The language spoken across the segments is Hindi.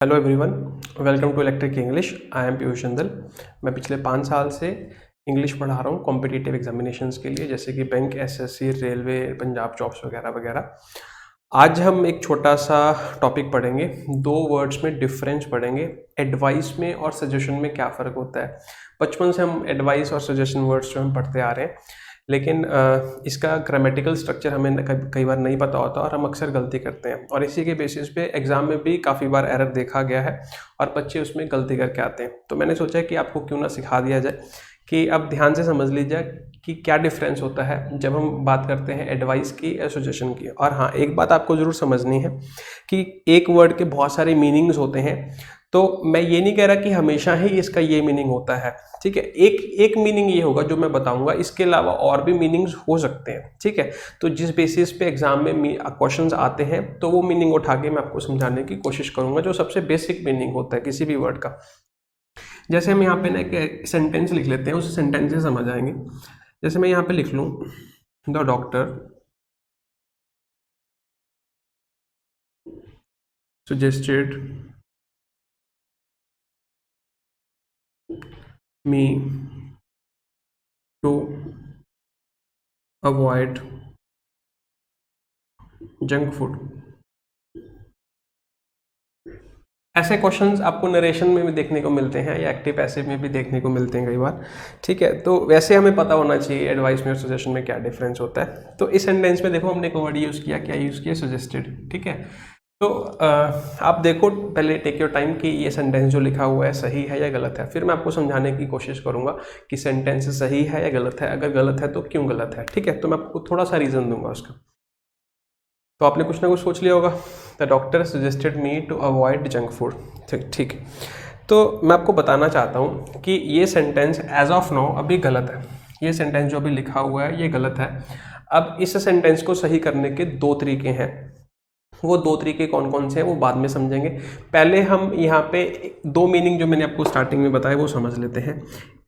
Hello everyone, welcome to electric English. I am Piyush Jindal. मैं पिछले 5 साल से इंग्लिश पढ़ा रहा हूँ कॉम्पिटिटिव एग्जामिनेशंस के लिए, जैसे कि bank, SSC, railway, Punjab jobs वगैरह वगैरह। आज हम एक छोटा सा टॉपिक पढ़ेंगे, 2 वर्ड्स में डिफरेंस पढ़ेंगे। एडवाइस में और सजेशन में क्या फ़र्क होता है। बचपन से हम एडवाइस और सजेशन वर्ड्स जो हम पढ़ते आ रहे हैं, लेकिन इसका ग्रामेटिकल स्ट्रक्चर हमें कई बार नहीं पता होता और हम अक्सर गलती करते हैं, और इसी के बेसिस पे एग्ज़ाम में भी काफ़ी बार एरर देखा गया है और बच्चे उसमें गलती करके आते हैं। तो मैंने सोचा कि आपको क्यों ना सिखा दिया जाए कि अब ध्यान से समझ लीजिए कि क्या डिफरेंस होता है जब हम बात करते हैं एडवाइस की या सजेशन की। और हाँ, एक बात आपको ज़रूर समझनी है कि एक वर्ड के बहुत सारे मीनिंग्स होते हैं, तो मैं ये नहीं कह रहा कि हमेशा ही इसका ये मीनिंग होता है। ठीक है, एक मीनिंग ये होगा जो मैं बताऊंगा, इसके अलावा और भी मीनिंग्स हो सकते हैं। ठीक है, तो जिस बेसिस पे एग्जाम में क्वेश्चंस आते हैं तो वो मीनिंग उठा के मैं आपको समझाने की कोशिश करूंगा, जो सबसे बेसिक मीनिंग होता है किसी भी वर्ड का। जैसे हम यहाँ पे ना एक सेंटेंस लिख लेते हैं, उस सेंटेंस से समझ आएंगे। जैसे मैं यहाँ पे लिख लूँ, the doctor suggested me to avoid junk food. ऐसे क्वेश्चंस आपको नरेशन में भी देखने को मिलते हैं या एक्टिव पैसिव में भी देखने को मिलते हैं कई बार। ठीक है, तो वैसे हमें पता होना चाहिए एडवाइस में और सजेशन में क्या डिफरेंस होता है। तो इस सेंटेंस में देखो, हमने एक वर्ड यूज़ किया, क्या यूज़ किया? सजेस्टेड। ठीक है, तो आप देखो, पहले टेक योर टाइम कि ये सेंटेंस जो लिखा हुआ है सही है या गलत है। फिर मैं आपको समझाने की कोशिश करूंगा कि सेंटेंस सही है या गलत है, अगर गलत है तो क्यों गलत है। ठीक है, तो मैं आपको थोड़ा सा रीज़न दूंगा उसका। तो आपने कुछ ना कुछ सोच लिया होगा, the doctor suggested me to avoid junk food. ठीक, तो मैं आपको बताना चाहता हूँ कि ये सेंटेंस एज ऑफ नाउ अभी गलत है। ये सेंटेंस जो अभी लिखा हुआ है ये गलत है। अब इस सेंटेंस को सही करने के 2 तरीके हैं। वो 2 तरीके कौन कौन से हैं वो बाद में समझेंगे। पहले हम यहाँ पे 2 मीनिंग जो मैंने आपको स्टार्टिंग में बताया वो समझ लेते हैं।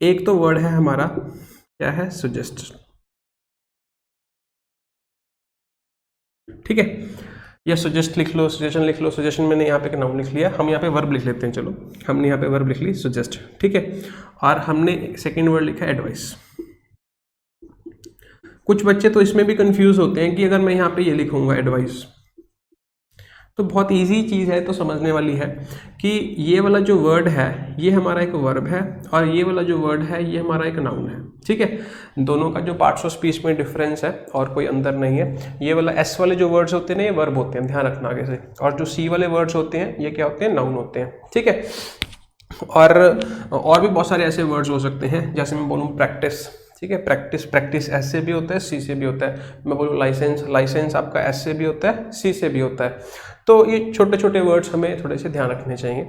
एक तो वर्ड है हमारा, क्या है? सुजेस्ट। ठीक है, या सजेस्ट लिख लो, सजेशन लिख लो। सजेशन मैंने यहाँ पे एक नाउन लिख लिया, हम यहाँ पे वर्ब लिख लेते हैं। चलो, हमने यहाँ पे वर्ब लिख ली सजेस्ट। ठीक है, और हमने सेकेंड वर्ड लिखा एडवाइस। कुछ बच्चे तो इसमें भी कंफ्यूज होते हैं कि अगर मैं यहाँ पे ये लिखूंगा एडवाइस, तो बहुत इजी चीज़ है, तो समझने वाली है कि ये वाला जो वर्ड है ये हमारा एक वर्ब है, और ये वाला जो वर्ड है ये हमारा एक नाउन है। ठीक है, दोनों का जो पार्ट्स ऑफ स्पीच में डिफरेंस है और कोई अंतर नहीं है। ये वाला एस वाले जो वर्ड्स होते हैं ना, ये वर्ब होते हैं, ध्यान रखना आगे से। और जो सी वाले वर्ड्स होते हैं ये क्या होते हैं? नाउन होते हैं। ठीक है, और भी बहुत सारे ऐसे वर्ड्स हो सकते हैं, जैसे मैं बोलूँ प्रैक्टिस। ठीक है, प्रैक्टिस, प्रैक्टिस एस से भी होता है, सी से भी होता है। मैं बोलूँ लाइसेंस, लाइसेंस आपका एस से भी होता है, सी से भी होता है। तो ये छोटे छोटे वर्ड्स हमें थोड़े से ध्यान रखने चाहिए,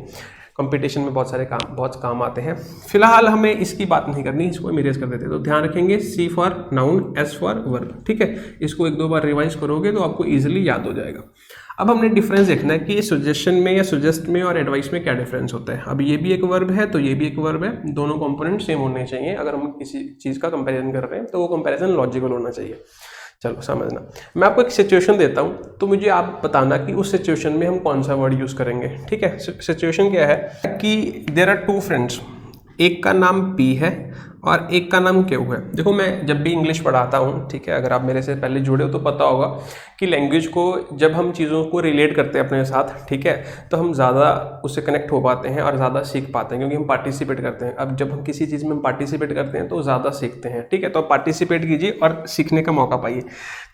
कंपटीशन में बहुत काम आते हैं। फिलहाल हमें इसकी बात नहीं करनी, इसको हम इरेज कर देते हैं। तो ध्यान रखेंगे, C for noun, S for verb. ठीक है, इसको 1-2 बार रिवाइज करोगे तो आपको ईजिली याद हो जाएगा। अब हमने डिफरेंस देखना है कि सजेशन में या सजेस्ट में और एडवाइस में क्या डिफरेंस होता है। अब ये भी एक वर्ब है तो ये भी एक वर्ब है, दोनों कंपोनेंट सेम होने चाहिए। अगर हम किसी चीज़ का कंपैरिजन कर रहे हैं तो वो कंपैरिजन लॉजिकल होना चाहिए। चलो समझना, मैं आपको एक सिचुएशन देता हूँ, तो मुझे आप बताना कि उस सिचुएशन में हम कौन सा वर्ड यूज़ करेंगे। ठीक है, सिचुएशन क्या है कि देयर आर 2 फ्रेंड्स, एक का नाम पी है और एक का नाम क्यू है। देखो, मैं जब भी इंग्लिश पढ़ाता हूँ, ठीक है, अगर आप मेरे से पहले जुड़े हो तो पता होगा कि लैंग्वेज को जब हम चीज़ों को रिलेट करते हैं अपने साथ, ठीक है, तो हम ज़्यादा उससे कनेक्ट हो पाते हैं और ज़्यादा सीख पाते हैं, क्योंकि हम पार्टिसिपेट करते हैं। अब जब हम किसी चीज़ में पार्टिसिपेट करते हैं तो ज़्यादा सीखते हैं। ठीक है, तो पार्टिसिपेट कीजिए और सीखने का मौका पाइए।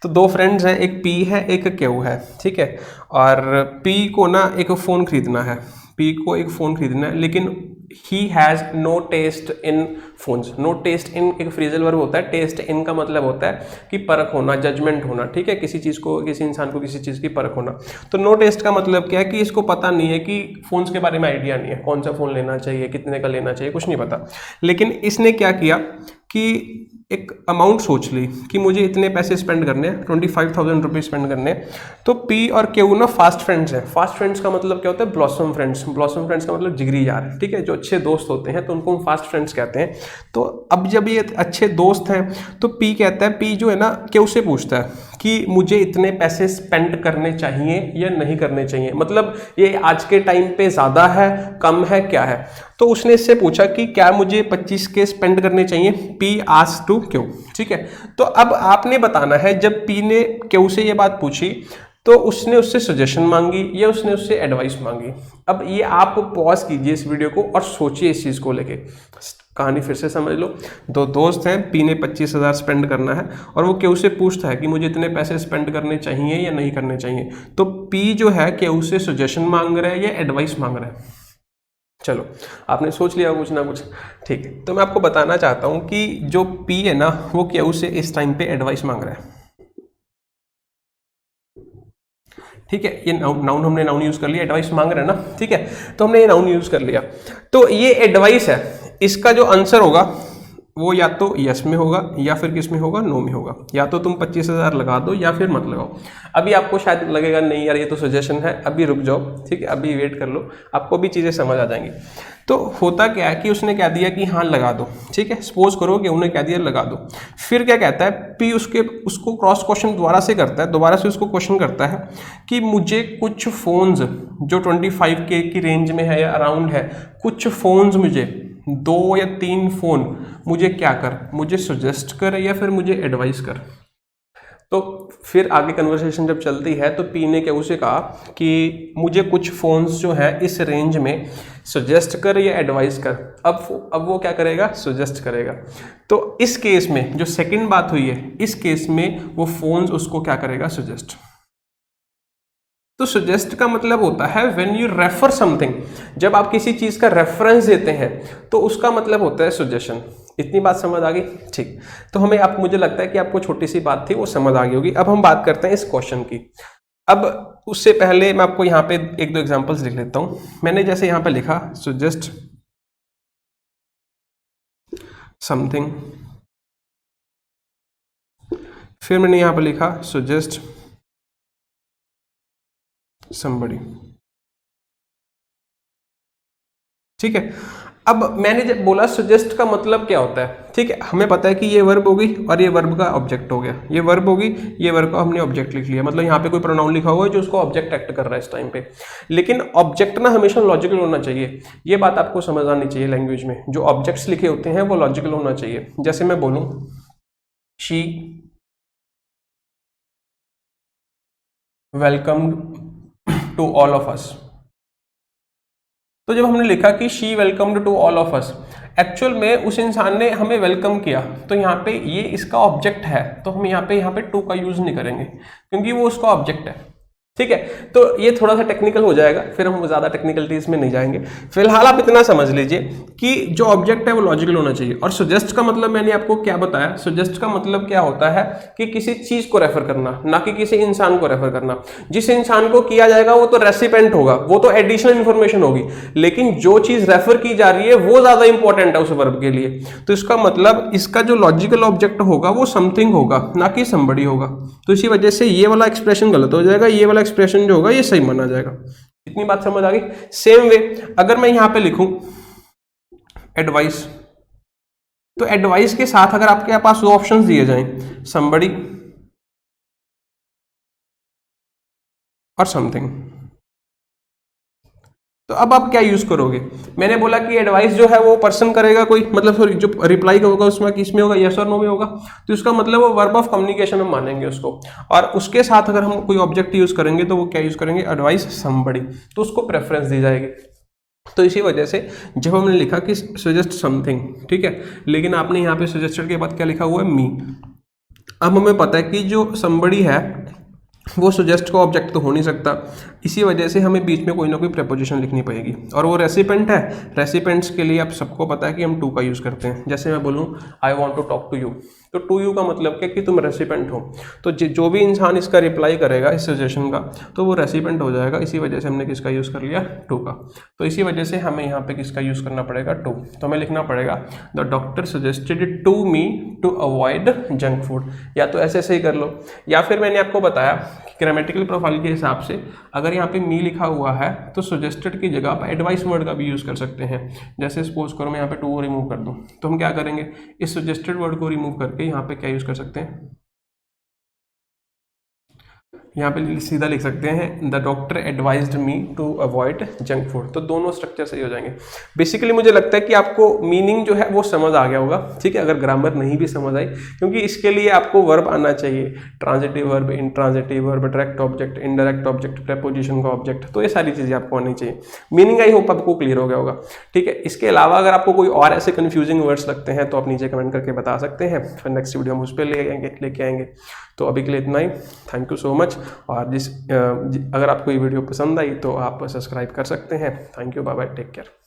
तो 2 फ्रेंड्स हैं, एक पी है एक क्यू है। ठीक है, और पी को ना एक फ़ोन खरीदना है, पी को एक फ़ोन खरीदना है, लेकिन he has no taste in phones. No taste in एक फ्रेजल वर्ब होता है, टेस्ट इन का मतलब होता है कि परख होना, जजमेंट होना। ठीक है, किसी चीज़ को, किसी इंसान को किसी चीज़ की परख होना। तो नो टेस्ट का मतलब क्या है कि इसको पता नहीं है, कि फ़ोन्स के बारे में आइडिया नहीं है, कौन सा फ़ोन लेना चाहिए, कितने का लेना चाहिए, कुछ नहीं पता। लेकिन इसने क्या किया कि एक अमाउंट सोच ली कि मुझे इतने पैसे स्पेंड करने हैं, 25,000 रुपीज स्पेंड करने हैं, तो पी और क्यू ना फास्ट फ्रेंड्स हैं। फास्ट फ्रेंड्स का मतलब क्या होता है? Blossom friends. ब्लॉसम फ्रेंड्स का मतलब जिगरी यार, ठीक है, जो अच्छे दोस्त होते हैं तो उनको हम फास्ट फ्रेंड्स कहते हैं। तो अब जब ये अच्छे दोस्त हैं तो पी कहता है, पी जो है ना क्यू से पूछता है कि मुझे इतने पैसे स्पेंड करने चाहिए या नहीं करने चाहिए, मतलब ये आज के टाइम पे ज़्यादा है, कम है, क्या है। तो उसने इससे पूछा कि क्या मुझे 25 के स्पेंड करने चाहिए, पी आस्क्ड टू क्यू, ठीक है। तो अब आपने बताना है, जब पी ने क्यू से ये बात पूछी तो उसने उससे सजेशन मांगी या उसने उससे एडवाइस मांगी। अब ये आप पॉज कीजिए इस वीडियो को और सोचिए इस चीज़ को लेके। कहानी फिर से समझ लो, दो दोस्त हैं, पी ने 25,000 स्पेंड करना है और वो क्यू से पूछता है कि मुझे इतने पैसे स्पेंड करने चाहिए या नहीं करने चाहिए। तो पी जो है क्यू से सजेशन मांग रहा है या एडवाइस मांग रहा है। चलो आपने सोच लिया कुछ ना कुछ, ठीक है। तो मैं आपको बताना चाहता हूं कि जो पी है ना वो क्यू से इस टाइम पे एडवाइस मांग रहा है, ठीक है। ये नाउन हमने नाउन यूज कर लिया, एडवाइस मांग रहे हैं ना, ठीक है। तो हमने ये नाउन यूज कर लिया, तो ये एडवाइस है। इसका जो आंसर होगा वो या तो यस में होगा या फिर किस में होगा, नो में होगा। या तो तुम 25,000 लगा दो या फिर मत लगाओ। अभी आपको शायद लगेगा नहीं यार ये तो सजेशन है, अभी रुक जाओ, ठीक है, अभी वेट कर लो, आपको भी चीज़ें समझ आ जाएंगी। तो होता क्या है कि उसने कह दिया कि हाँ लगा दो, ठीक है, सपोज करो कि उन्हें कह दिया लगा दो। फिर क्या कहता है पी, उसको क्रॉस क्वेश्चन दोबारा से करता है, दोबारा से उसको क्वेश्चन करता है कि मुझे कुछ फोन्स जो 25K की रेंज में है या अराउंड है, कुछ फोन्स मुझे 2 या 3 फोन मुझे क्या कर, मुझे सजेस्ट कर या फिर मुझे एडवाइस कर। तो फिर आगे कन्वर्सेशन जब चलती है तो पी ने क्यू से कहा कि मुझे कुछ फोन्स जो है इस रेंज में सजेस्ट कर या एडवाइस कर। अब वो क्या करेगा, सजेस्ट करेगा। तो इस केस में जो सेकंड बात हुई है, इस केस में वो फोन्स उसको क्या करेगा, सजेस्ट। तो सजेस्ट का मतलब होता है व्हेन यू रेफर समथिंग, जब आप किसी चीज का रेफरेंस देते हैं तो उसका मतलब होता है सजेशन। इतनी बात समझ आ गई, ठीक। तो हमें आप, मुझे लगता है कि आपको छोटी सी बात थी वो समझ आ गई होगी। अब हम बात करते हैं इस क्वेश्चन की। अब उससे पहले मैं आपको यहाँ पे 1-2 एग्जांपल्स लिख लेता हूँ। मैंने जैसे यहाँ पे लिखा सजेस्ट समथिंग, फिर मैंने यहाँ पे लिखा सजेस्ट somebody, ठीक है। अब मैंने जब बोला सजेस्ट का मतलब क्या होता है, ठीक है, हमें पता है कि ये वर्ब होगी और ये वर्ब का ऑब्जेक्ट हो गया, ये वर्ब होगी, ये वर्ब का हमने ऑब्जेक्ट लिख लिया, मतलब यहाँ पे कोई प्रोनाउन लिखा हुआ है जो उसको ऑब्जेक्ट एक्ट कर रहा है इस टाइम पे। लेकिन ऑब्जेक्ट ना हमेशा लॉजिकल होना चाहिए, ये बात आपको समझ आनी चाहिए। लैंग्वेज में जो ऑब्जेक्ट्स लिखे होते हैं वो लॉजिकल होना चाहिए। जैसे मैं बोलूँ she welcome to all of us, तो जब हमने लिखा कि she welcomed to all of us, actual में उस इंसान ने हमें वेलकम किया, तो यहाँ पे ये इसका ऑब्जेक्ट है, तो हम यहाँ पे टू का यूज नहीं करेंगे क्योंकि वो उसका ऑब्जेक्ट है, ठीक है। तो ये थोड़ा सा टेक्निकल हो जाएगा, फिर हम ज़्यादा टेक्निकलिटीज में नहीं जाएंगे। फिलहाल आप इतना समझ लीजिए कि जो ऑब्जेक्ट है वो लॉजिकल होना चाहिए। और सजेस्ट का मतलब मैंने आपको क्या बताया, सजेस्ट का मतलब क्या होता है कि किसी चीज को रेफर करना, ना कि किसी इंसान को रेफर करना। जिस इंसान को किया जाएगा वो तो रेसिपेंट होगा, वो तो एडिशनल इंफॉर्मेशन होगी, लेकिन जो चीज रेफर की जा रही है वो ज्यादा इंपॉर्टेंट है उस वर्ब के लिए। तो इसका मतलब इसका जो लॉजिकल ऑब्जेक्ट होगा वो समथिंग होगा, ना कि समबडी होगा। तो इसी वजह से ये वाला एक्सप्रेशन गलत हो जाएगा, ये वाला एक्सप्रेशन जो होगा ये सही माना जाएगा। इतनी बात समझ आ गई। सेम वे अगर मैं यहां पे लिखूं एडवाइस, तो एडवाइस के साथ अगर आपके पास दो ऑप्शंस दिए जाएं, समबडी और समथिंग, तो अब आप क्या यूज करोगे। मैंने बोला कि एडवाइस जो है वो पर्सन करेगा कोई, मतलब सॉरी जो रिप्लाई होगा उसमें किसमें होगा, यस और नो में होगा, तो इसका मतलब वो वर्ब ऑफ कम्युनिकेशन हम मानेंगे उसको। और उसके साथ अगर हम कोई ऑब्जेक्ट यूज करेंगे तो वो क्या यूज करेंगे, एडवाइस समबडी, तो उसको प्रेफरेंस दी जाएगी। तो इसी वजह से जब हमने लिखा कि सजेस्ट समथिंग, ठीक है, लेकिन आपने यहाँ पे सजेस्टेड के बाद क्या लिखा हुआ है, मी। अब हमें पता है कि जो समबडी है वो सजेस्ट का ऑब्जेक्ट तो हो नहीं सकता, इसी वजह से हमें बीच में कोई ना कोई प्रेपोजिशन लिखनी पड़ेगी। और वो रेसिपेंट है, रेसिपेंट्स के लिए आप सबको पता है कि हम टू का यूज़ करते हैं। जैसे मैं बोलूँ I want to talk to you, तो टू यू का मतलब क्या कि तुम रेसिपेंट हो। तो जो भी इंसान इसका रिप्लाई करेगा इस सजेशन का तो वो रेसिपेंट हो जाएगा। इसी वजह से हमने किसका यूज़ कर लिया, टू का। तो इसी वजह से हमें यहाँ पे किसका यूज़ करना पड़ेगा, टू। तो हमें लिखना पड़ेगा the doctor suggested to me to avoid junk food. या तो ऐसे ही कर लो, या फिर मैंने आपको बताया कि ग्रामेटिकल प्रोफाइल के हिसाब से अगर यहाँ पे मी लिखा हुआ है तो सजेस्टेड की जगह आप एडवाइस वर्ड का भी यूज़ कर सकते हैं। जैसे सपोज करो मैं यहाँ पे टू को रिमूव कर दूँ तो हम क्या करेंगे, इस सजेस्टेड वर्ड को रिमूव करके यहाँ पे क्या यूज़ कर सकते हैं, यहाँ पे सीधा लिख सकते हैं the doctor advised me to avoid junk food. तो दोनों स्ट्रक्चर सही हो जाएंगे। बेसिकली मुझे लगता है कि आपको मीनिंग जो है वो समझ आ गया होगा, ठीक है। अगर ग्रामर नहीं भी समझ आई, क्योंकि इसके लिए आपको वर्ब आना चाहिए, transitive verb, intransitive verb, direct object, indirect object, preposition का ऑब्जेक्ट, तो ये सारी चीज़ें आपको आनी चाहिए। मीनिंग आई होप आपको क्लियर हो गया होगा, ठीक है। इसके अलावा अगर आपको कोई और ऐसे कन्फ्यूजिंग वर्ड्स लगते हैं तो आप नीचे कमेंट करके बता सकते हैं, फिर नेक्स्ट वीडियो हम उस पर लेके आएंगे। तो अभी के लिए इतना ही, थैंक यू सो मच। और अगर आपको ये वीडियो पसंद आई तो आप सब्सक्राइब कर सकते हैं। Thank you, bye bye, take care.